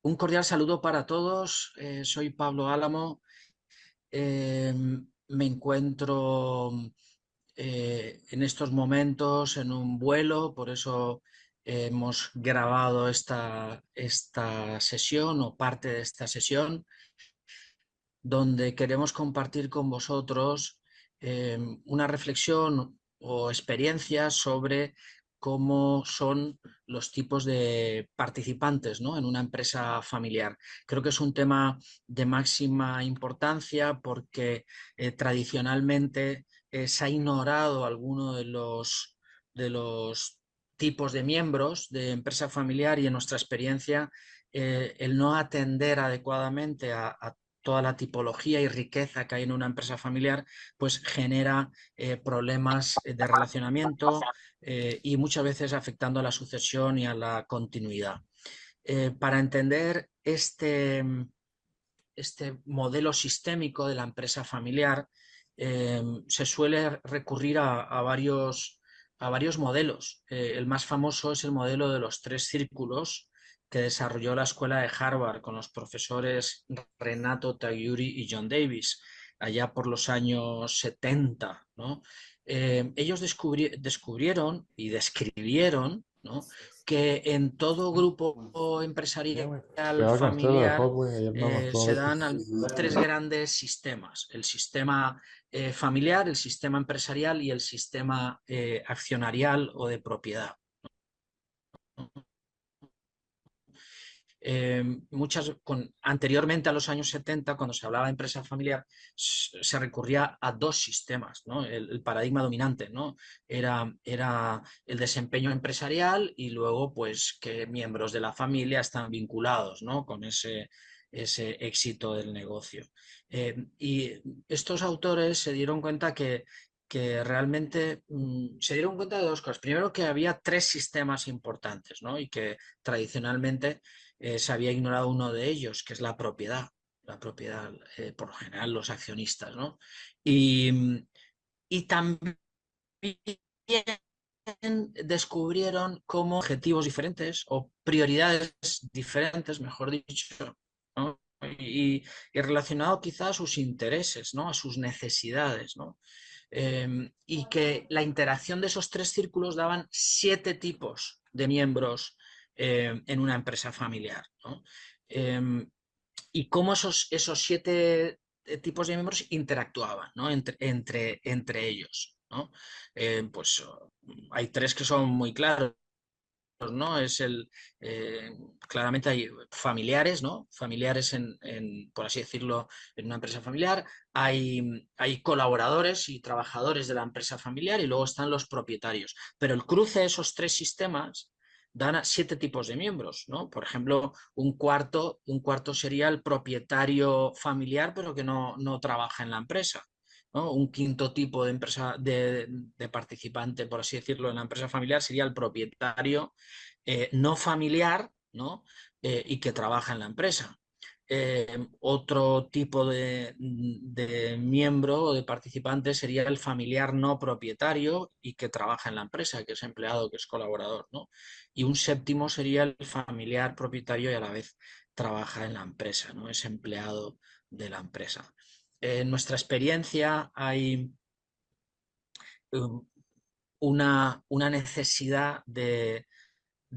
Un cordial saludo para todos. Soy Pablo Álamo. Me encuentro en estos momentos en un vuelo, por eso hemos grabado esta sesión o parte de esta sesión, donde queremos compartir con vosotros una reflexión o experiencias sobre cómo son los tipos de participantes, ¿no?, en una empresa familiar. Creo que es un tema de máxima importancia porque tradicionalmente se ha ignorado alguno de los tipos de miembros de empresa familiar y en nuestra experiencia el no atender adecuadamente a toda la tipología y riqueza que hay en una empresa familiar, pues genera problemas de relacionamiento y muchas veces afectando a la sucesión y a la continuidad. Para entender este modelo sistémico de la empresa familiar, se suele recurrir a varios modelos. El más famoso es el modelo de los tres círculos que desarrolló la escuela de Harvard con los profesores Renato Taguri y John Davis, allá por los años 70, ¿no? Ellos descubrieron y describieron, ¿no?, que en todo grupo empresarial قاعد محتوى familiar حكوي أيام se مفتوى dan tres grandes sistemas: el sistema familiar, el sistema empresarial y el sistema accionarial o de propiedad. Anteriormente a los años 70, cuando se hablaba de empresa familiar, se recurría a dos sistemas, ¿no? El paradigma dominante, ¿no?, era el desempeño empresarial y luego pues que miembros de la familia están vinculados, ¿no?, con ese éxito del negocio. Y estos autores se dieron cuenta que realmente se dieron cuenta de dos cosas. Primero, que había tres sistemas importantes, ¿no?, y que tradicionalmente se había ignorado uno de ellos, que es la propiedad, por lo general los accionistas, ¿no? Y también descubrieron cómo objetivos diferentes o prioridades diferentes, mejor dicho, ¿no?, y relacionado quizá a sus intereses, ¿no?, a sus necesidades, ¿no? Y que la interacción de esos tres círculos daban 7 tipos de miembros en una empresa familiar, ¿no? Y cómo esos 7 tipos de miembros interactuaban, ¿no?, entre ellos, ¿no? Pues hay tres que son muy claros, ¿no? Claramente hay familiares, ¿no? Familiares por así decirlo, en una empresa familiar. Hay colaboradores y trabajadores de la empresa familiar y luego están los propietarios. Pero el cruce de esos tres sistemas dan a 7 tipos de miembros, ¿no? Por ejemplo, un cuarto sería el propietario familiar, pero que no trabaja en la empresa, ¿no? Un quinto tipo de empresa de participante, por así decirlo, en la empresa familiar sería el propietario no familiar, ¿no?, y que trabaja en la empresa. Otro tipo de miembro o de participante sería el familiar no propietario y que trabaja en la empresa, que es empleado, que es colaborador, ¿no? Y un séptimo sería el familiar propietario y a la vez trabaja en la empresa, ¿no?, es empleado de la empresa. En nuestra experiencia hay una necesidad de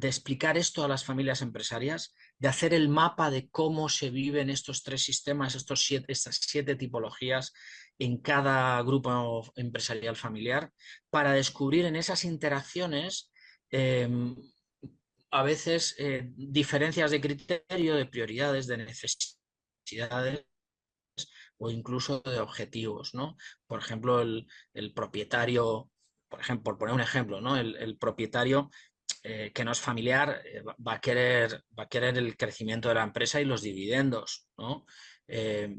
explicar esto a las familias empresarias, de hacer el mapa de cómo se viven estos tres sistemas, estas 7 tipologías en cada grupo empresarial familiar, para descubrir en esas interacciones eh, a veces diferencias de criterio, de prioridades, de necesidades o incluso de objetivos, ¿no? Por ejemplo, el propietario, por poner un ejemplo, ¿no?, el propietario que no es familiar va a querer el crecimiento de la empresa y los dividendos, ¿no?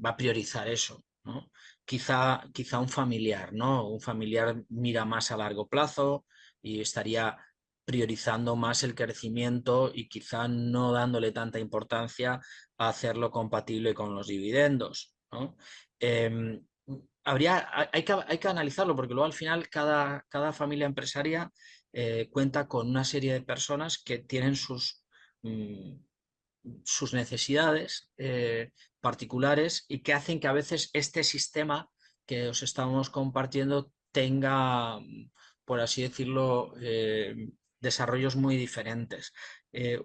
Va a priorizar eso, ¿no? Quizá un familiar, ¿no? Un familiar mira más a largo plazo y estaría priorizando más el crecimiento y quizá no dándole tanta importancia a hacerlo compatible con los dividendos, ¿no? Eh, hay que analizarlo porque luego al final cada familia empresaria cuenta con una serie de personas que tienen sus mm, sus necesidades particulares y que hacen que a veces este sistema que os estamos compartiendo tenga, por así decirlo, desarrollos muy diferentes.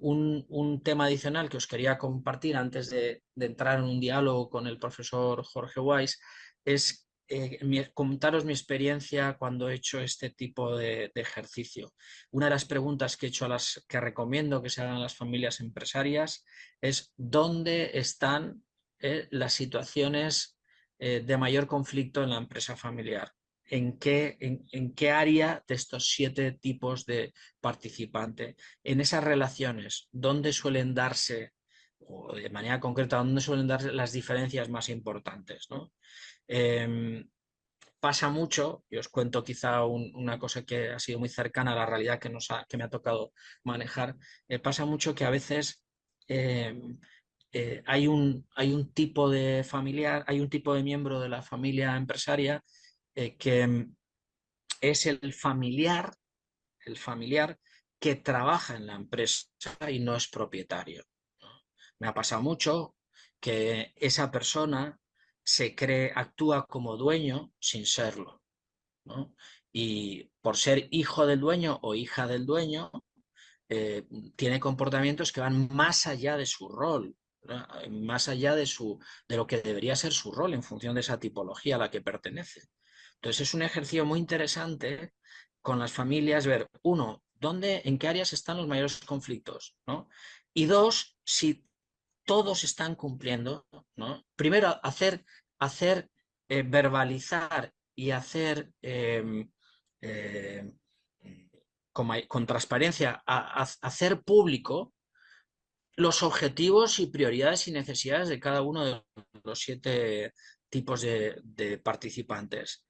Un tema adicional que os quería compartir antes de entrar en un diálogo con el profesor Jorge Weiss es contaros mi experiencia cuando he hecho este tipo de ejercicio. Una de las preguntas que he hecho a las que recomiendo que se hagan a las familias empresarias es dónde están las situaciones de mayor conflicto en la empresa familiar. En qué área de estos 7 tipos de participante, en esas relaciones, dónde suelen darse, o de manera concreta, dónde suelen darse las diferencias más importantes, ¿no? Pasa mucho, y os cuento quizá una cosa que ha sido muy cercana a la realidad que me ha tocado manejar, pasa mucho que a veces eh, hay un tipo de familiar, hay un tipo de miembro de la familia empresaria que es el familiar que trabaja en la empresa y no es propietario. Me ha pasado mucho que esa persona se cree, actúa como dueño sin serlo, ¿no? Y por ser hijo del dueño o hija del dueño, eh, tiene comportamientos que van más allá de su rol, ¿no? Más allá de lo que debería ser su rol en función de esa tipología a la que pertenece. Entonces es un ejercicio muy interesante con las familias ver, uno, en qué áreas están los mayores conflictos, ¿no? Y dos, si todos están cumpliendo, ¿no? Primero, hacer verbalizar y hacer eh, con transparencia, hacer público los objetivos y prioridades y necesidades de cada uno de los 7 tipos de participantes.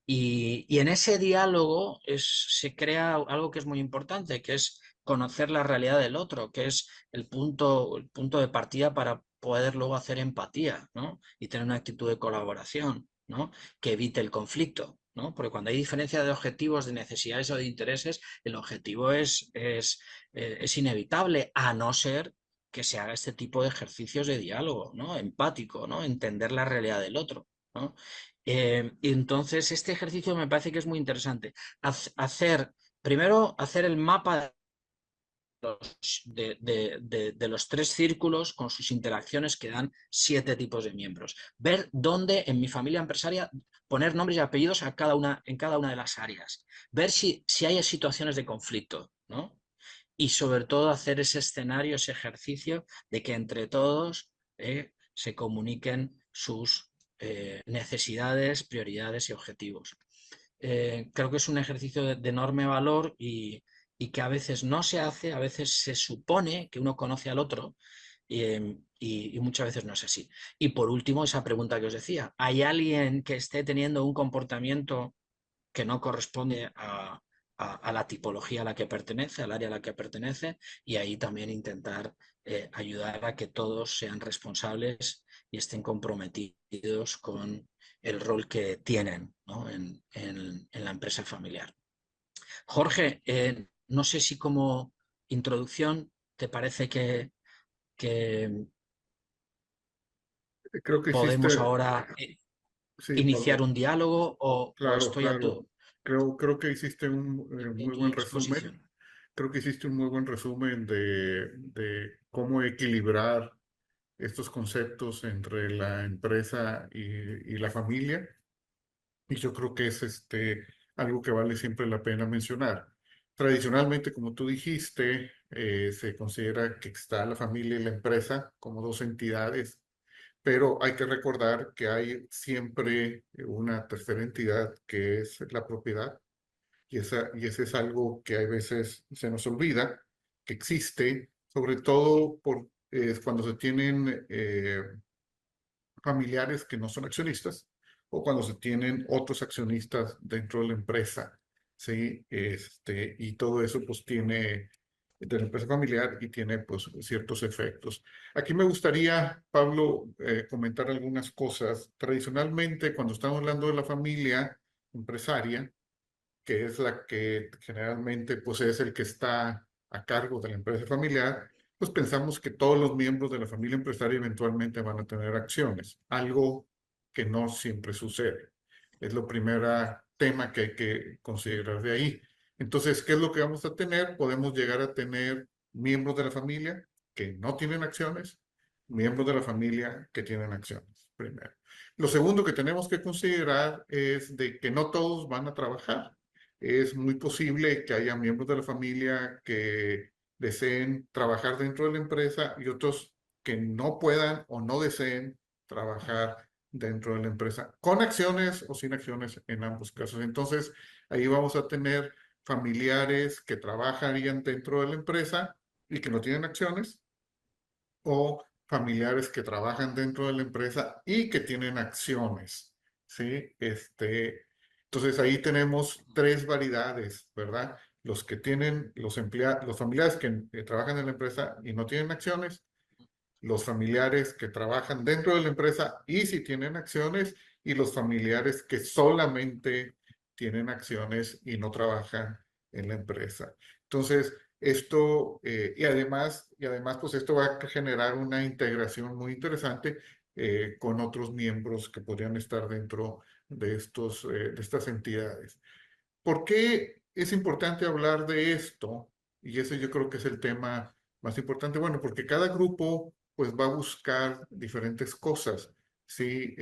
Y en ese diálogo se crea algo que es muy importante, que es conocer la realidad del otro, que es el punto de partida para poder luego hacer empatía, ¿no? Y tener una actitud de colaboración, ¿no? Que evite el conflicto, ¿no? Porque cuando hay diferencia de objetivos, de necesidades o de intereses, el objetivo es inevitable, a no ser que se haga este tipo de ejercicios de diálogo, ¿no? Empático, ¿no? Entender la realidad del otro, ¿no? Entonces, este ejercicio me parece que es muy interesante. Primero, hacer el mapa de los 3 círculos con sus interacciones que dan 7 tipos de miembros. Ver dónde en mi familia empresaria poner nombres y apellidos en cada una de las áreas. Ver si hay situaciones de conflicto, ¿no? Y sobre todo hacer ese escenario, ese ejercicio de que entre todos se comuniquen sus necesidades, prioridades y objetivos. Creo que es un ejercicio de enorme valor y que a veces no se hace, a veces se supone que uno conoce al otro y muchas veces no es así. Y por último, esa pregunta que os decía, ¿hay alguien que esté teniendo un comportamiento que no corresponde a la tipología a la que pertenece, al área a la que pertenece, y ahí también intentar ayudar a que todos sean responsables y estén comprometidos con el rol que tienen, ¿no? En la empresa familiar. Jorge, no sé si como introducción te parece que Creo que podemos hiciste, ahora sí, iniciar Pablo, un diálogo o claro, estoy claro. Creo que hiciste un en muy tu buen resumen. disposición. Creo que hiciste un muy buen resumen de cómo equilibrar estos conceptos entre la empresa y la familia. Y yo creo que es algo que vale siempre la pena mencionar. Tradicionalmente, como tú dijiste, se considera que está la familia y la empresa como dos entidades, pero hay que recordar que hay siempre una tercera entidad que es la propiedad, y ese es algo que a veces se nos olvida que existe, sobre todo cuando se tienen familiares que no son accionistas o cuando se tienen otros accionistas dentro de la empresa, ¿sí? Y todo eso pues tiene de la empresa familiar y tiene pues ciertos efectos. Aquí me gustaría, Pablo, comentar algunas cosas. Tradicionalmente, cuando estamos hablando de la familia empresaria, que es la que generalmente pues es el que está a cargo de la empresa familiar, pues pensamos que todos los miembros de la familia empresaria eventualmente van a tener acciones, algo que no siempre sucede. Es lo primer tema que hay que considerar de ahí. Entonces, ¿qué es lo que vamos a tener? Podemos llegar a tener miembros de la familia que no tienen acciones, miembros de la familia que tienen acciones, primero. Lo segundo que tenemos que considerar es de que no todos van a trabajar. Es muy posible que haya miembros de la familia que deseen trabajar dentro de la empresa y otros que no puedan o no deseen trabajar dentro de la empresa, con acciones o sin acciones en ambos casos. Entonces, ahí vamos a tener familiares que trabajarían dentro de la empresa y que no tienen acciones, o familiares que trabajan dentro de la empresa y que tienen acciones, ¿sí? Entonces ahí tenemos tres variedades, ¿verdad? Los que tienen, los familiares que trabajan en la empresa y no tienen acciones, los familiares que trabajan dentro de la empresa y si tienen acciones, y los familiares que solamente tienen acciones y no trabajan en la empresa. Entonces, esto, y además, pues esto va a generar una integración muy interesante con otros miembros que podrían estar dentro de estas entidades. ¿Por qué es importante hablar de esto? Y ese yo creo que es el tema más importante. Bueno, porque cada grupo pues va a buscar diferentes cosas. Sí,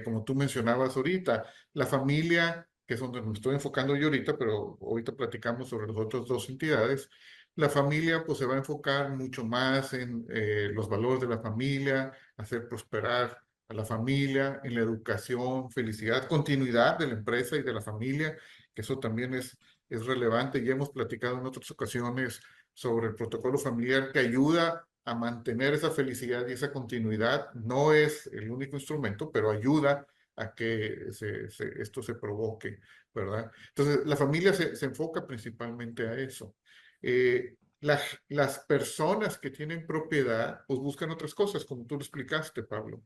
como tú mencionabas ahorita, la familia, que es donde me estoy enfocando yo ahorita, pero ahorita platicamos sobre las otras dos entidades. La familia pues se va a enfocar mucho más en los valores de la familia, hacer prosperar a la familia, en la educación, felicidad, continuidad de la empresa y de la familia, que eso también es relevante. Ya hemos platicado en otras ocasiones sobre el protocolo familiar que ayuda a mantener esa felicidad y esa continuidad. No es el único instrumento, pero ayuda a que esto se provoque, ¿verdad? Entonces, la familia se enfoca principalmente a eso. Las personas que tienen propiedad, pues buscan otras cosas, como tú lo explicaste, Pablo.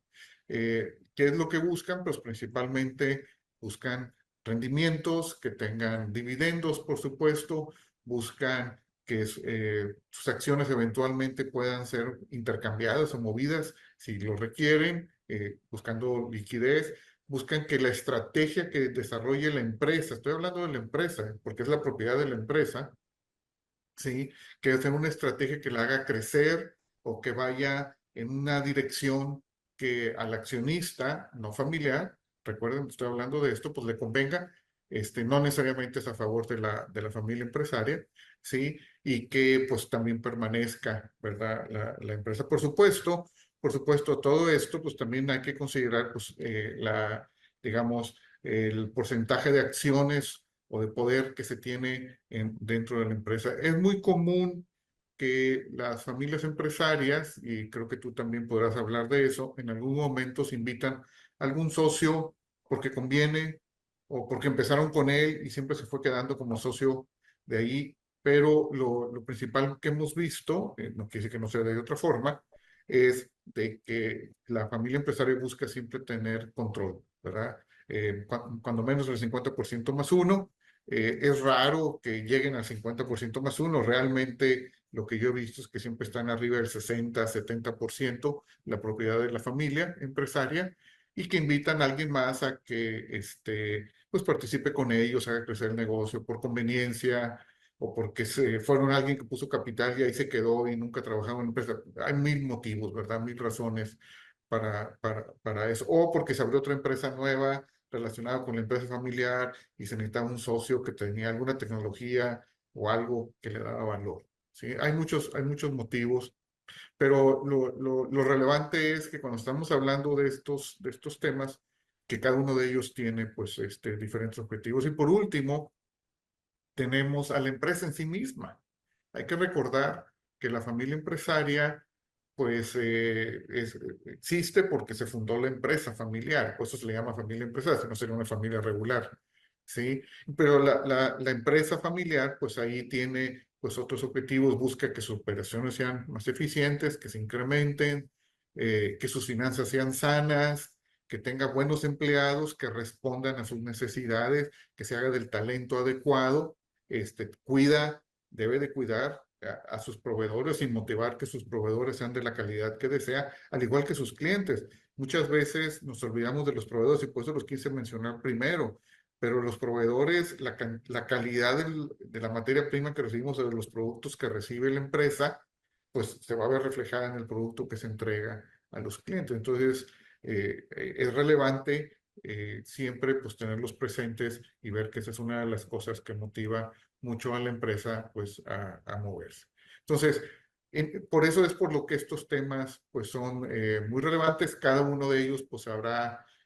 ¿Qué es lo que buscan? Pues principalmente buscan rendimientos, que tengan dividendos, por supuesto, buscan que sus acciones eventualmente puedan ser intercambiadas o movidas si lo requieren, buscando liquidez, buscan que la estrategia que desarrolle la empresa, estoy hablando de la empresa, porque es la propiedad de la empresa, ¿sí? Que sea una estrategia que la haga crecer o que vaya en una dirección que al accionista no familiar, recuerden, estoy hablando de esto, pues le convenga, no necesariamente es a favor de la familia empresaria, ¿sí? Y que pues también permanezca, ¿verdad? La empresa. Por supuesto, todo esto, pues también hay que considerar, pues, digamos, el porcentaje de acciones o de poder que se tiene dentro de la empresa. Es muy común que las familias empresarias, y creo que tú también podrás hablar de eso, en algún momento se invitan a algún socio porque conviene o porque empezaron con él y siempre se fue quedando como socio de ahí. Pero lo principal que hemos visto, no quiere decir que no sea de otra forma, es de que la familia empresaria busca siempre tener control, ¿verdad? Cuando menos el 50% más uno. Es raro que lleguen al 50% más uno. Realmente lo que yo he visto es que siempre están arriba del 60-70% la propiedad de la familia empresaria, y que invitan a alguien más a que pues participe con ellos, haga crecer el negocio por conveniencia o porque fueron alguien que puso capital y ahí se quedó y nunca trabajaba en empresa. Hay mil motivos, ¿verdad? Mil razones para eso. O porque se abrió otra empresa nueva relacionada con la empresa familiar y se necesitaba un socio que tenía alguna tecnología o algo que le daba valor. ¿Sí? Hay muchos motivos, pero lo relevante es que cuando estamos hablando de estos temas, que cada uno de ellos tiene pues diferentes objetivos. Y por último, tenemos a la empresa en sí misma. Hay que recordar que la familia empresaria pues existe porque se fundó la empresa familiar, por eso se le llama familia empresaria, si no sería una familia regular, ¿sí? Pero la empresa familiar pues ahí tiene pues otros objetivos, busca que sus operaciones sean más eficientes, que se incrementen, que sus finanzas sean sanas, que tenga buenos empleados, que respondan a sus necesidades, que se haga del talento adecuado, debe de cuidar a sus proveedores y motivar que sus proveedores sean de la calidad que desea, al igual que sus clientes. Muchas veces nos olvidamos de los proveedores y por eso los quise mencionar primero, pero los proveedores, la calidad de la materia prima que recibimos de los productos que recibe la empresa, pues se va a ver reflejada en el producto que se entrega a los clientes. Entonces, es relevante siempre pues tenerlos presentes y ver que esa es una de las cosas que motiva mucho a la empresa pues a moverse. Entonces, por eso es por lo que estos temas pues son muy relevantes. Cada uno de ellos pues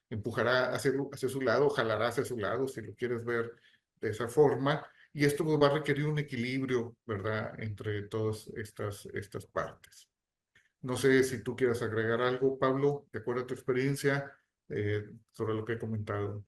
empujará hacia su lado, jalará hacia su lado, si lo quieres ver de esa forma. Y esto pues, va a requerir un equilibrio, ¿verdad?, entre todas estas partes. No sé si tú quieras agregar algo, Pablo, de acuerdo a tu experiencia, sobre lo que he comentado.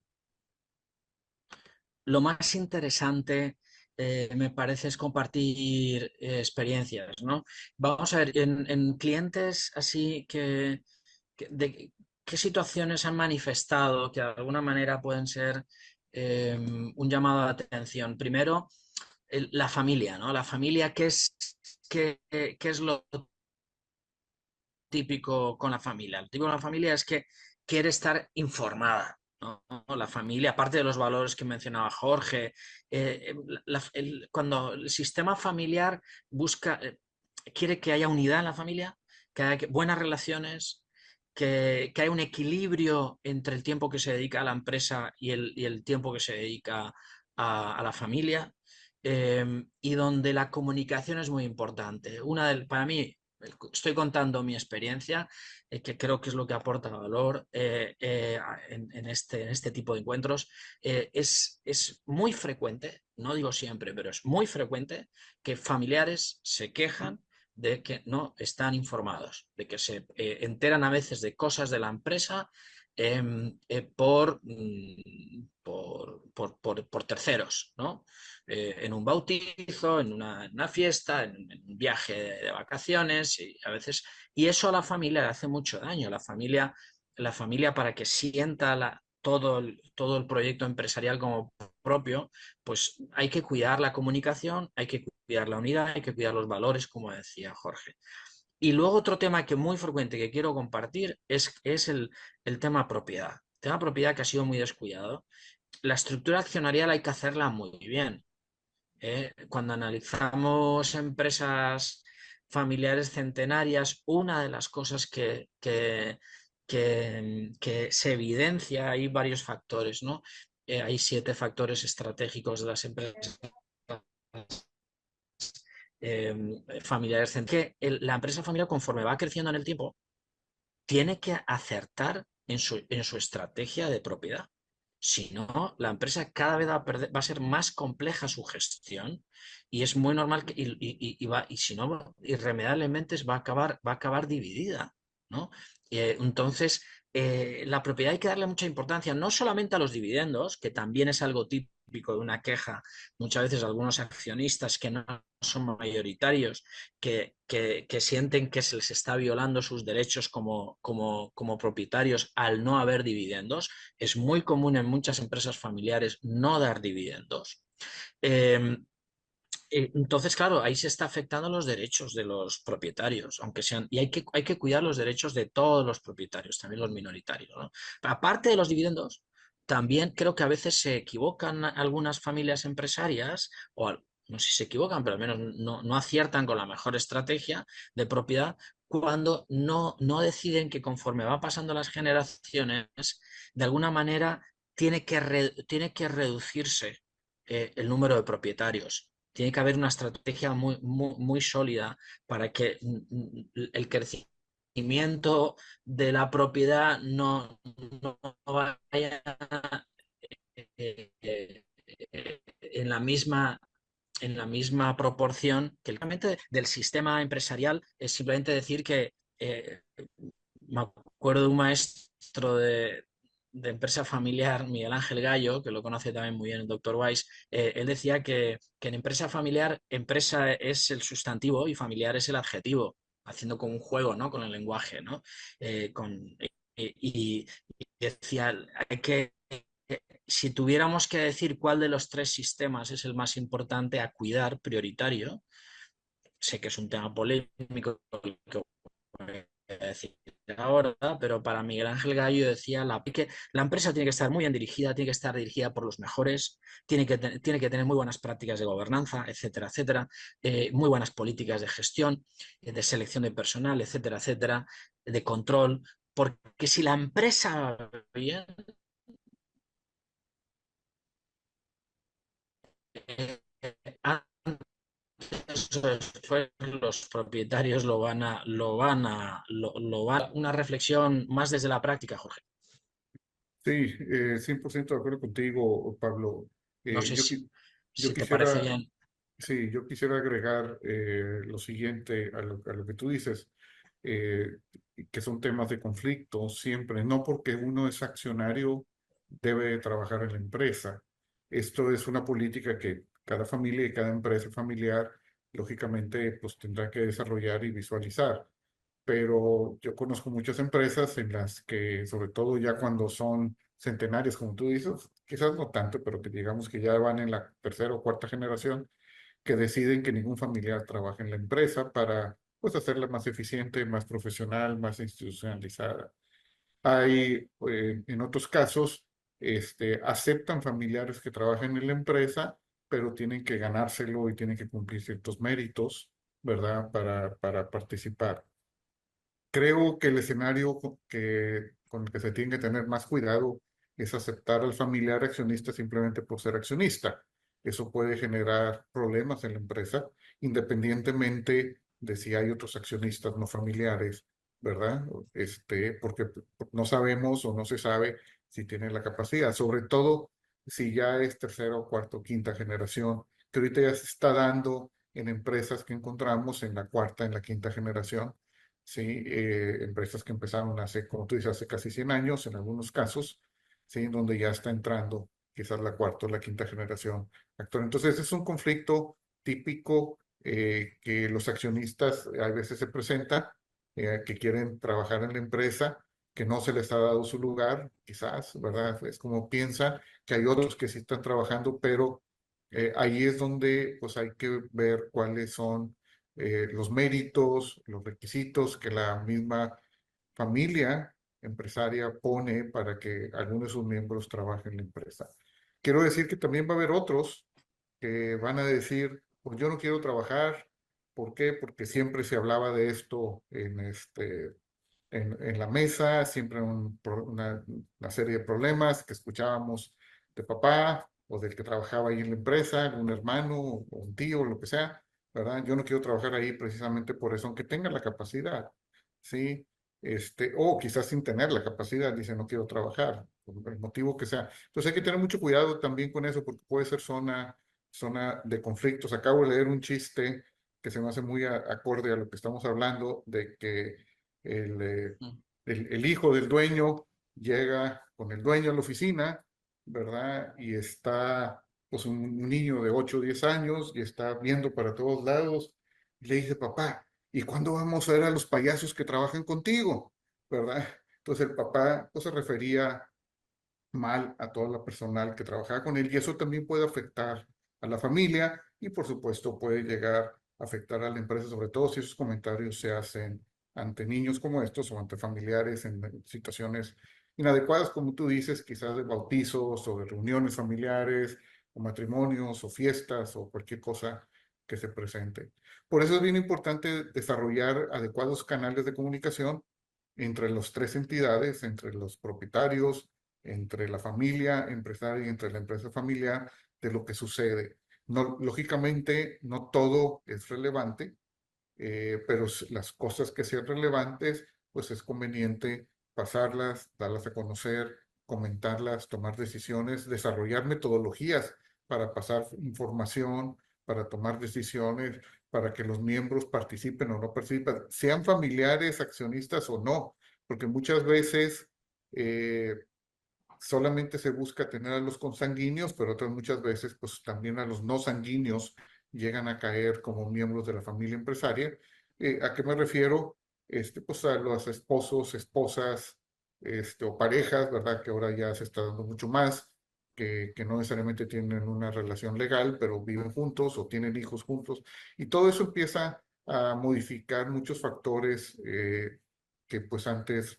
Lo más interesante me parece es compartir experiencias, ¿no? Vamos a ver, en clientes así de qué situaciones han manifestado que de alguna manera pueden ser un llamado de atención. Primero, la familia, ¿no? La familia, qué es lo típico con la familia? Lo típico con la familia es que quiere estar informada, ¿no? La familia, aparte de los valores que mencionaba Jorge, cuando el sistema familiar quiere que haya unidad en la familia, que haya buenas relaciones, que haya un equilibrio entre el tiempo que se dedica a la empresa y el tiempo que se dedica a la familia, y donde la comunicación es muy importante. Para mí, estoy contando mi experiencia, que creo que es lo que aporta valor en este tipo de encuentros. Es muy frecuente, no digo siempre, pero es muy frecuente que familiares se quejan de que no están informados, de que se enteran a veces de cosas de la empresa por terceros, ¿no? En un bautizo, en una fiesta, en un viaje de vacaciones, y a veces, y eso a la familia le hace mucho daño. La familia para que sienta todo el proyecto empresarial como propio, pues hay que cuidar la comunicación, hay que cuidar la unidad, hay que cuidar los valores, como decía Jorge. Y luego otro tema que muy frecuente que quiero compartir es el tema propiedad. El tema propiedad que ha sido muy descuidado. La estructura accionarial hay que hacerla muy bien. Cuando analizamos empresas familiares centenarias, una de las cosas que se evidencia, hay varios factores, ¿no? Hay 7 factores estratégicos de las empresas familiares centenarias. La empresa familiar, conforme va creciendo en el tiempo, tiene que acertar en su estrategia de propiedad. Si no, la empresa cada vez va a ser más compleja su gestión y es muy normal que, y si no, irremediablemente va a acabar dividida, ¿no? Entonces, la propiedad hay que darle mucha importancia, no solamente a los dividendos, que también es algo típico de una queja, muchas veces algunos accionistas que no son mayoritarios, que sienten que se les está violando sus derechos como propietarios al no haber dividendos. Es muy común en muchas empresas familiares no dar dividendos. Eh, entonces, claro, ahí se está afectando los derechos de los propietarios, aunque sean, y hay que cuidar los derechos de todos los propietarios, también los minoritarios, ¿no? Aparte de los dividendos, también creo que a veces se equivocan algunas familias empresarias, no sé si se equivocan, pero al menos no aciertan con la mejor estrategia de propiedad cuando no deciden que conforme va pasando las generaciones, de alguna manera tiene que reducirse el número de propietarios. Tiene que haber una estrategia muy sólida para que el crecimiento de la propiedad no vaya en en la misma proporción que el del sistema empresarial. Es simplemente decir que me acuerdo de un maestro de empresa familiar, Miguel Ángel Gallo, que lo conoce también muy bien el doctor Weiss. Él decía que en empresa familiar, empresa es el sustantivo y familiar es el adjetivo, haciendo como un juego, ¿no?, con el lenguaje, ¿no? Y decía, si tuviéramos que decir cuál de los 3 sistemas es el más importante a cuidar, prioritario, sé que es un tema polémico que voy a decir ahora, pero para Miguel Ángel Gallo decía que la empresa tiene que estar muy bien dirigida, tiene que estar dirigida por los mejores, tiene que tener muy buenas prácticas de gobernanza, etcétera, etcétera, muy buenas políticas de gestión, de selección de personal, etcétera, etcétera, de control, porque si la empresa va bien, eh, eso después los propietarios una reflexión más desde la práctica, Jorge. Sí, 100% de acuerdo contigo, Pablo. No Eh, sé yo, qui- yo si te parece quisiera, bien. sí, yo quisiera agregar lo siguiente a lo que tú dices, eh, que son temas de conflicto siempre. No porque uno es accionario debe trabajar en la empresa. Esto es una política que cada familia y cada empresa familiar, lógicamente, pues tendrá que desarrollar y visualizar. Pero yo conozco muchas empresas en las que, sobre todo ya cuando son centenarias, como tú dices, quizás no tanto, pero que digamos que ya van en la tercera o cuarta generación, que deciden que ningún familiar trabaje en la empresa para, pues, hacerla más eficiente, más profesional, más institucionalizada. Hay, en otros casos, aceptan familiares que trabajen en la empresa, pero tienen que ganárselo y tienen que cumplir ciertos méritos, ¿verdad? Para participar. Creo que el escenario con el que se tiene que tener más cuidado es aceptar al familiar accionista simplemente por ser accionista. Eso puede generar problemas en la empresa, independientemente de si hay otros accionistas no familiares, ¿verdad? Porque no sabemos o no se sabe si tienen la capacidad, sobre todo si ya es tercera o cuarta o quinta generación, que ahorita ya se está dando en empresas que encontramos en la cuarta, en la quinta generación. ¿Sí? Empresas que empezaron hace, como tú dices, hace casi 100 años en algunos casos, ¿sí? Donde ya está entrando quizás la cuarta o la quinta generación actual. Entonces es un conflicto típico que los accionistas a veces se presenta, que quieren trabajar en la empresa, que no se les ha dado su lugar, quizás, ¿verdad? Es como piensan que hay otros que sí están trabajando, pero ahí es donde pues hay que ver cuáles son los méritos, los requisitos que la misma familia empresaria pone para que algunos de sus miembros trabajen en la empresa. Quiero decir que también va a haber otros que van a decir, pues yo no quiero trabajar. ¿Por qué? Porque siempre se hablaba de esto en la mesa, siempre una serie de problemas que escuchábamos de papá o del que trabajaba ahí en la empresa, un hermano o un tío, lo que sea, ¿verdad? Yo no quiero trabajar ahí precisamente por eso, aunque tenga la capacidad, ¿sí? O quizás sin tener la capacidad, dice no quiero trabajar, por el motivo que sea. Entonces hay que tener mucho cuidado también con eso, porque puede ser zona de conflictos. Acabo de leer un chiste que se me hace muy acorde a lo que estamos hablando, de que el, eh, Mm. el hijo del dueño llega con el dueño a la oficina, ¿verdad? Y está pues un niño de 8 o 10 años y está viendo para todos lados y le dice, papá, ¿y cuándo vamos a ver a los payasos que trabajan contigo? ¿Verdad? Entonces el papá pues, se refería mal a toda la personal que trabajaba con él y eso también puede afectar a la familia y por supuesto puede llegar a afectar a la empresa, sobre todo si esos comentarios se hacen ante niños como estos o ante familiares en situaciones inadecuadas, como tú dices, quizás de bautizos o de reuniones familiares o matrimonios o fiestas o cualquier cosa que se presente. Por eso es bien importante desarrollar adecuados canales de comunicación entre las tres entidades, entre los propietarios, entre la familia empresaria y entre la empresa familiar de lo que sucede. No, lógicamente, no todo es relevante, pero las cosas que sean relevantes, pues es conveniente pasarlas, darlas a conocer, comentarlas, tomar decisiones, desarrollar metodologías para pasar información, para tomar decisiones, para que los miembros participen o no participen, sean familiares, accionistas o no, porque muchas veces eh, solamente se busca tener a los consanguíneos, pero otras muchas veces pues también a los no sanguíneos llegan a caer como miembros de la familia empresaria. ¿A qué me refiero? Pues a los esposos, esposas, o parejas, ¿verdad? Que ahora ya se está dando mucho más, que no necesariamente tienen una relación legal, pero viven juntos o tienen hijos juntos. Y todo eso empieza a modificar muchos factores que pues antes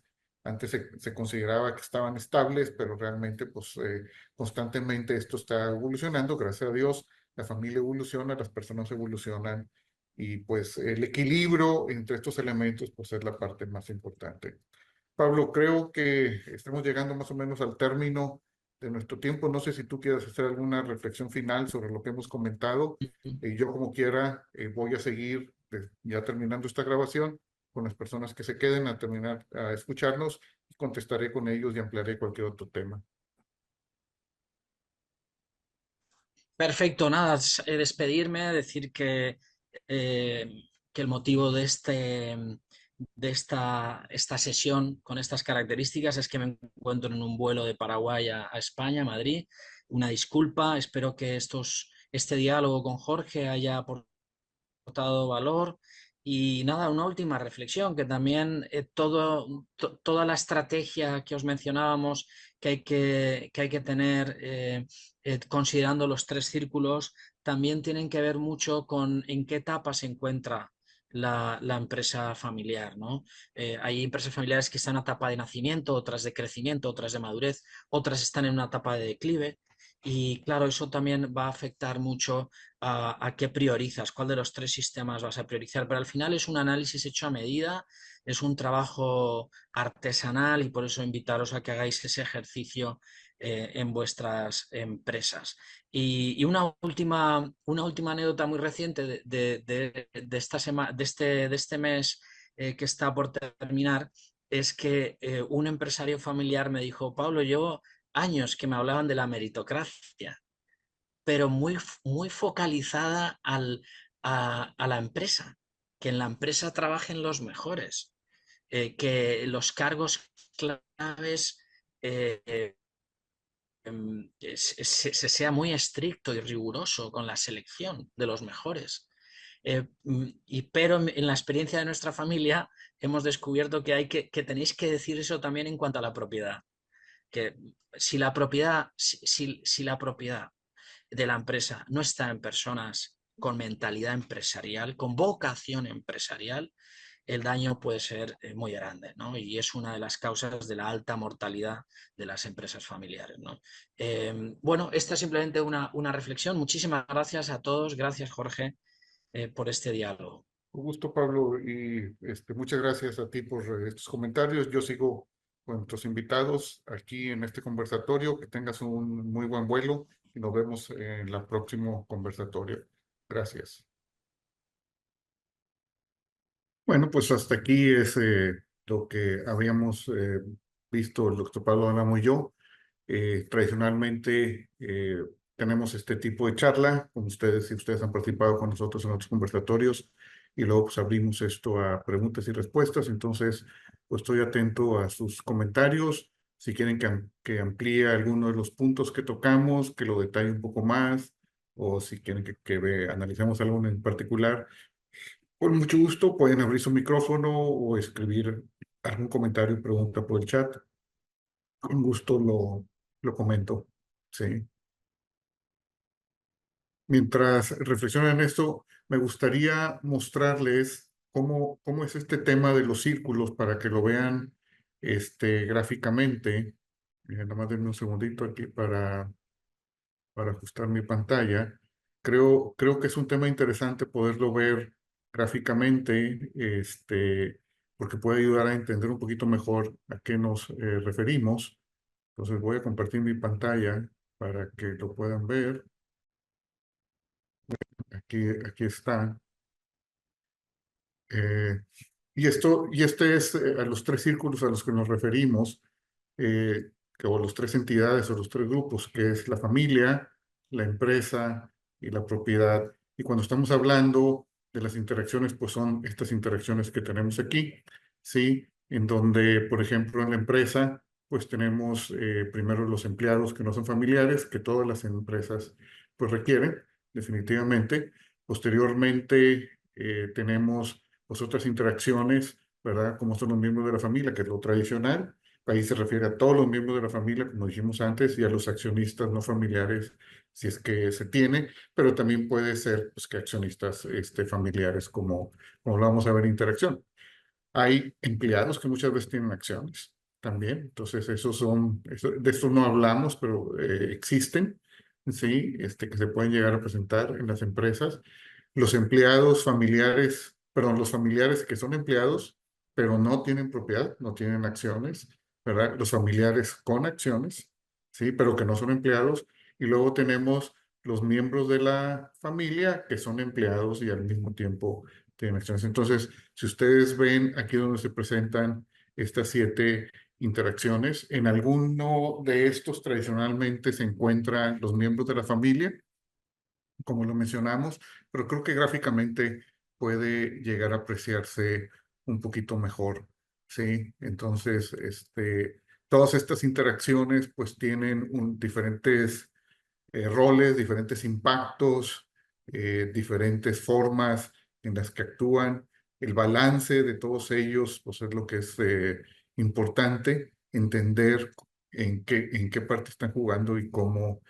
se consideraba que estaban estables, pero realmente pues constantemente esto está evolucionando. Gracias a Dios, la familia evoluciona, las personas evolucionan y pues el equilibrio entre estos elementos pues es la parte más importante. Pablo, creo que estamos llegando más o menos al término de nuestro tiempo. No sé si tú quieres hacer alguna reflexión final sobre lo que hemos comentado. Yo como quiera voy a seguir ya terminando esta grabación con las personas que se queden a terminar a escucharnos y contestaré con ellos y ampliaré cualquier otro tema. Perfecto, nada, despedirme, decir que el motivo de, esta sesión con estas características es que me encuentro en un vuelo de Paraguay a España, a Madrid. Una disculpa, espero que este diálogo con Jorge haya aportado valor. Y nada, una última reflexión, que también toda la estrategia que os mencionábamos que hay que tener considerando los tres círculos, también tienen que ver mucho con en qué etapa se encuentra la empresa familiar, ¿no? Hay empresas familiares que están en una etapa de nacimiento, otras de crecimiento, otras de madurez, otras están en una etapa de declive. Y claro, eso también va a afectar mucho a qué priorizas, cuál de los tres sistemas vas a priorizar. Pero al final es un análisis hecho a medida, es un trabajo artesanal y por eso invitaros a que hagáis ese ejercicio en vuestras empresas. Y una última anécdota muy reciente esta de este mes que está por terminar es que un empresario familiar me dijo: Pablo, llevo años que me hablaban de la meritocracia, pero muy focalizada a la empresa, que en la empresa trabajen los mejores, que los cargos claves se sea muy estricto y riguroso con la selección de los mejores. Pero en la experiencia de nuestra familia hemos descubierto que tenéis que decir eso también en cuanto a la propiedad. Que si la propiedad de la empresa no está en personas con mentalidad empresarial, con vocación empresarial, el daño puede ser muy grande, ¿no? Y es una de las causas de la alta mortalidad de las empresas familiares, ¿no? Bueno, esta es simplemente una reflexión. Muchísimas gracias a todos. Gracias, Jorge, por este diálogo. Un gusto, Pablo, y muchas gracias a ti por estos comentarios. Yo sigo con nuestros invitados aquí en este conversatorio. Que tengas un muy buen vuelo y nos vemos en el próximo conversatorio. Gracias. Bueno, pues hasta aquí es lo que habíamos visto el doctor Pablo Álamo y yo. Tradicionalmente tenemos este tipo de charla con ustedes, si ustedes han participado con nosotros en otros conversatorios, y luego pues abrimos esto a preguntas y respuestas. Entonces, pues estoy atento a sus comentarios. Si quieren que amplíe alguno de los puntos que tocamos, que lo detalle un poco más, o si quieren que analicemos algo en particular, con mucho gusto pueden abrir su micrófono o escribir algún comentario y pregunta por el chat. Con gusto lo comento. Sí. Mientras reflexionan en esto, me gustaría mostrarles cómo es este tema de los círculos para que lo vean gráficamente. Miren, nada más denme un segundito aquí para ajustar mi pantalla. Creo que es un tema interesante poderlo ver gráficamente, porque puede ayudar a entender un poquito mejor a qué nos referimos. Entonces voy a compartir mi pantalla para que lo puedan ver. Aquí está. Eh, y este es a los tres círculos a los que nos referimos, eh, o las tres entidades o los tres grupos, que es la familia, la empresa y la propiedad. Y cuando estamos hablando de las interacciones, pues son estas interacciones que tenemos aquí, ¿sí? En donde, por ejemplo, en la empresa, pues tenemos primero los empleados que no son familiares, que todas las empresas pues requieren, definitivamente. Posteriormente, tenemos pues otras interacciones, ¿verdad? Como son los miembros de la familia, que es lo tradicional, Ahí se refiere a todos los miembros de la familia, como dijimos antes, y a los accionistas no familiares, si es que se tiene, pero también puede ser pues, que accionistas familiares, como lo vamos a ver en interacción. Hay empleados que muchas veces tienen acciones también, entonces de esto no hablamos, pero existen, ¿sí? Que se pueden llegar a presentar en las empresas. Los empleados familiares, perdón, los familiares que son empleados, pero no tienen propiedad, no tienen acciones, ¿verdad? Los familiares con acciones, ¿sí? Pero que no son empleados. Y luego tenemos los miembros de la familia que son empleados y al mismo tiempo tienen acciones. Entonces, si ustedes ven aquí donde se presentan estas 7 interacciones, en alguno de estos tradicionalmente se encuentran los miembros de la familia, como lo mencionamos, pero creo que gráficamente puede llegar a apreciarse un poquito mejor, ¿sí? Entonces, todas estas interacciones pues tienen diferentes roles, diferentes impactos, diferentes formas en las que actúan. El balance de todos ellos, pues es lo que es importante, entender en qué parte están jugando y cómo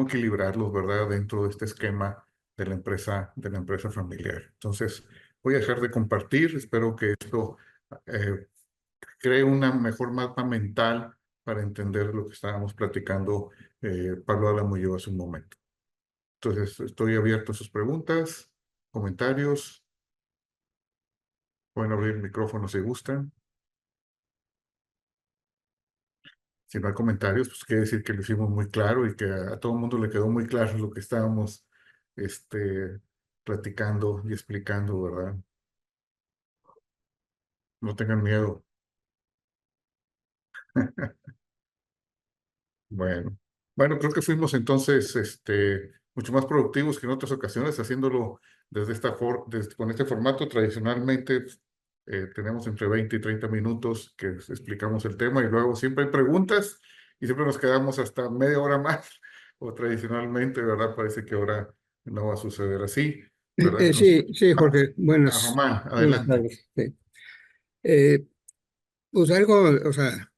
equilibrarlos, ¿verdad? Dentro de este esquema de la empresa familiar. Entonces, voy a dejar de compartir. Espero que esto eh, cree una mejor mapa mental para entender lo que estábamos platicando Pablo Álamo y yo hace un momento. Entonces, estoy abierto a sus preguntas, comentarios. Pueden abrir el micrófono si gustan. Si no hay comentarios, pues quiere decir que lo hicimos muy claro y que a todo el mundo le quedó muy claro lo que estábamos platicando y explicando, ¿verdad? No tengan miedo. Bueno, bueno, creo que fuimos entonces mucho más productivos que en otras ocasiones, haciéndolo con este formato. Tradicionalmente tenemos entre 20 y 30 minutos que explicamos el tema y luego siempre hay preguntas y siempre nos quedamos hasta media hora más. O tradicionalmente, ¿verdad? Parece que ahora no va a suceder así, ¿verdad? Sí, sí, Ah, Jorge, Román, buenas adelante. tardes. Sí. Eh, pues algo, o sea,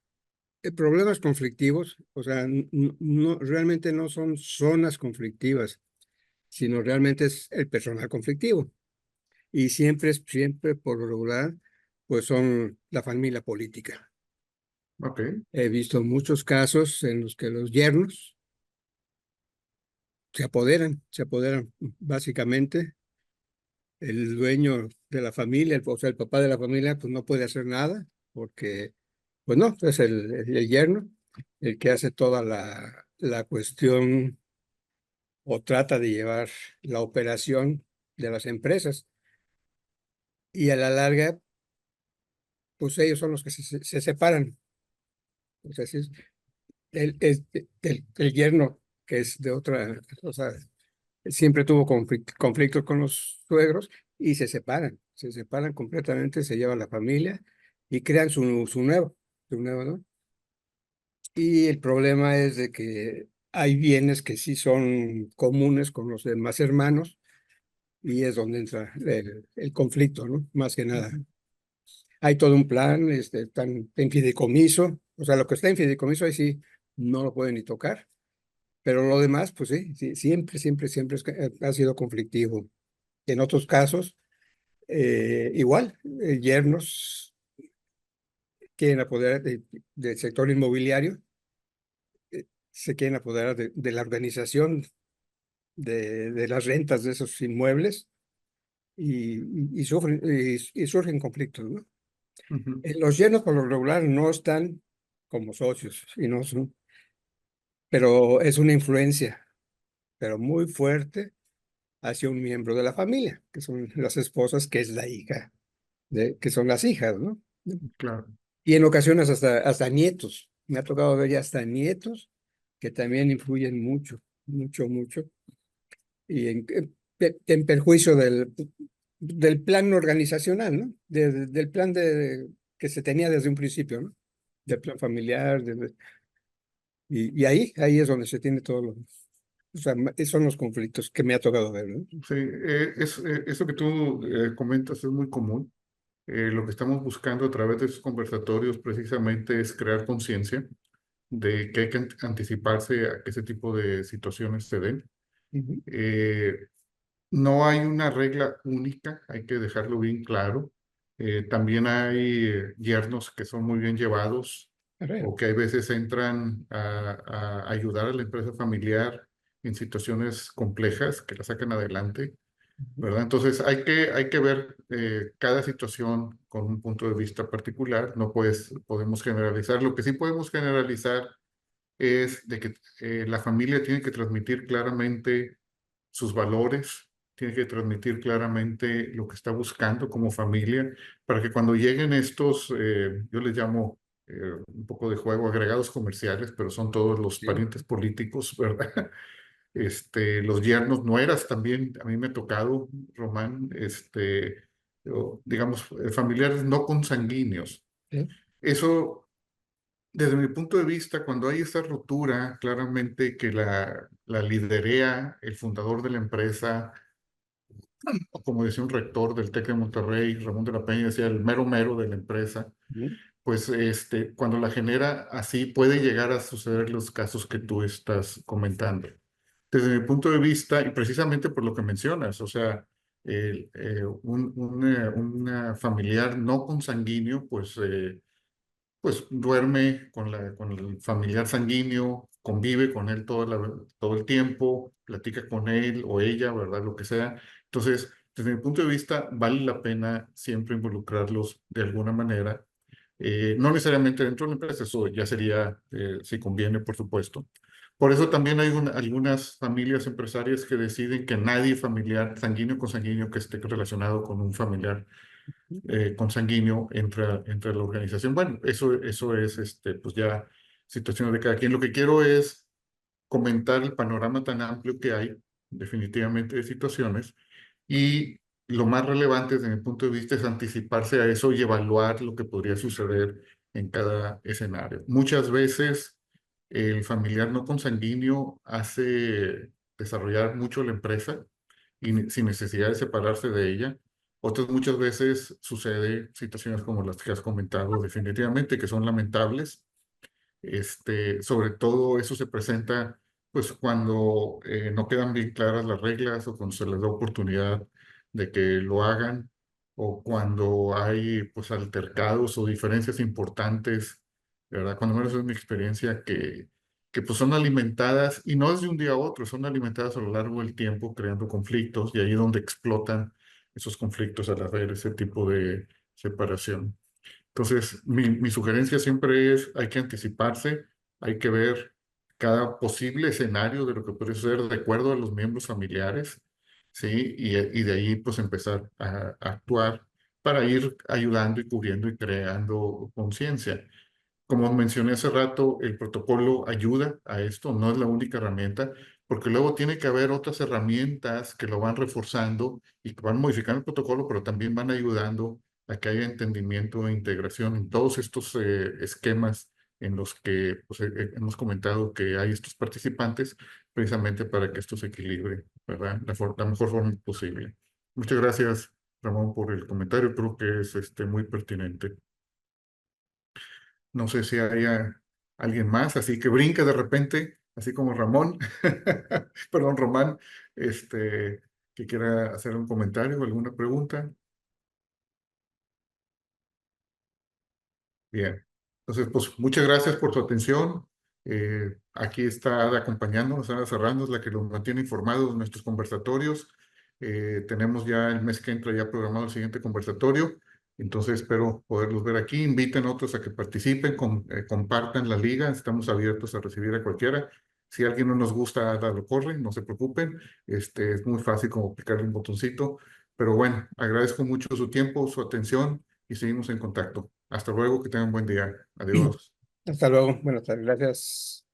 problemas conflictivos, o sea, no, realmente no son zonas conflictivas, sino realmente es el personal conflictivo. Y siempre por lo regular, pues son la familia política. Ok, He visto muchos casos en los que los yernos se apoderan básicamente. El dueño de la familia, o sea, el papá de la familia, pues no puede hacer nada porque, pues no, es el yerno el que hace toda la cuestión o trata de llevar la operación de las empresas. Y a la larga, pues ellos son los que se separan. O sea, si el yerno, que es de otra, o sea, siempre tuvo conflictos con los suegros y se separan completamente, se llevan la familia y crean su nuevo, ¿no? Y el problema es de que hay bienes que sí son comunes con los demás hermanos y es donde entra el conflicto, ¿no? Más que nada. Hay todo un plan, están en fideicomiso, o sea, lo que está en fideicomiso ahí sí no lo pueden ni tocar, pero lo demás, pues sí, sí, siempre ha sido conflictivo. En otros casos, igual, yernos quieren apoderar del sector inmobiliario, se quieren apoderar de la organización de las rentas de esos inmuebles y surgen conflictos, ¿no? ujú, Los yernos por lo regular no están como socios, y no son, pero es una influencia, pero muy fuerte hacia un miembro de la familia, que son las esposas, que es la hija, que son las hijas, ¿no? claro. Y en ocasiones hasta nietos. Me ha tocado ver ya hasta nietos que también influyen mucho, y en perjuicio del plan organizacional, ¿no? Del plan que se tenía desde un principio, ¿no? Del plan familiar, y ahí es donde se tiene todo o sea, son los conflictos que me ha tocado ver, ¿no? Sí, eso que tú comentas es muy común. Lo que estamos buscando a través de esos conversatorios precisamente es crear conciencia de que hay que anticiparse a que ese tipo de situaciones se den. Ujú. No hay una regla única, hay que dejarlo bien claro. También hay yernos que son muy bien llevados A ver, o que hay veces entran a ayudar a la empresa familiar en situaciones complejas que la sacan adelante, ujú. ¿verdad? Entonces hay que ver cada situación con un punto de vista particular. No podemos generalizar. Lo que sí podemos generalizar es de que la familia tiene que transmitir claramente sus valores, tiene que transmitir claramente lo que está buscando como familia, para que cuando lleguen estos, yo les llamo un poco de juego, agregados comerciales, pero son todos los Sí, parientes políticos, ¿verdad? Los yernos, nueras también, a mí me ha tocado, Román, digamos, familiares no consanguíneos. sí. Eso, desde mi punto de vista, cuando hay esa ruptura, claramente que la liderea el fundador de la empresa, o como decía un rector del TEC de Monterrey, Ramón de la Peña, decía el mero mero de la empresa, Ujú. pues cuando la genera así puede llegar a suceder los casos que tú estás comentando. Desde mi punto de vista, y precisamente por lo que mencionas, o sea, una familiar no consanguíneo, pues duerme con el familiar sanguíneo, convive con él todo el tiempo, platica con él o ella, ¿verdad? Lo que sea. Entonces, desde mi punto de vista, vale la pena siempre involucrarlos de alguna manera. No necesariamente dentro de la empresa, eso ya sería, si conviene, por supuesto. Por eso también hay algunas familias empresarias que deciden que nadie familiar, sanguíneo con sanguíneo, que esté relacionado con un familiar consanguíneo entre la organización. Bueno, eso es pues ya situaciones de cada quien. Lo que quiero es comentar el panorama tan amplio que hay, definitivamente, de situaciones. Y lo más relevante desde mi punto de vista es anticiparse a eso y evaluar lo que podría suceder en cada escenario. Muchas veces el familiar no consanguíneo hace desarrollar mucho la empresa y sin necesidad de separarse de ella. Otras muchas veces sucede situaciones como las que has comentado definitivamente, que son lamentables. Sobre todo eso se presenta pues cuando no quedan bien claras las reglas o cuando se les da oportunidad de que lo hagan o cuando hay pues altercados o diferencias importantes, de verdad, cuando menos es mi experiencia que pues son alimentadas y no es de un día a otro, son alimentadas a lo largo del tiempo creando conflictos y ahí es donde explotan esos conflictos al haber ese tipo de separación. Entonces, mi sugerencia siempre es, hay que anticiparse, hay que ver cada posible escenario de lo que puede suceder de acuerdo a los miembros familiares, ¿sí? Y de ahí, pues, empezar a actuar para ir ayudando y cubriendo y creando conciencia. Como mencioné hace rato, el protocolo ayuda a esto, no es la única herramienta, porque luego tiene que haber otras herramientas que lo van reforzando y que van modificando el protocolo, pero también van ayudando a que haya entendimiento e integración en todos estos esquemas en los que pues, hemos comentado que hay estos participantes, precisamente para que esto se equilibre, ¿verdad? La mejor forma posible. Muchas gracias, Ramón, por el comentario, creo que es muy pertinente. No sé si haya alguien más, así que brinque de repente, así como Ramón, perdón, Román, que quiera hacer un comentario o alguna pregunta. Bien. Entonces, pues muchas gracias por su atención. Aquí está Ada acompañándonos, Ada Serrano es la que nos mantiene informados de nuestros conversatorios. Tenemos ya el mes que entra ya programado el siguiente conversatorio. Entonces espero poderlos ver aquí. Inviten a otros a que participen, compartan la liga. Estamos abiertos a recibir a cualquiera. Si alguien no nos gusta, Ada lo corre, no se preocupen. Es muy fácil como picarle un botoncito. Pero bueno, agradezco mucho su tiempo, su atención y seguimos en contacto. Hasta luego, que tengan buen día. Adiós. Hasta luego. Buenas tardes. Gracias.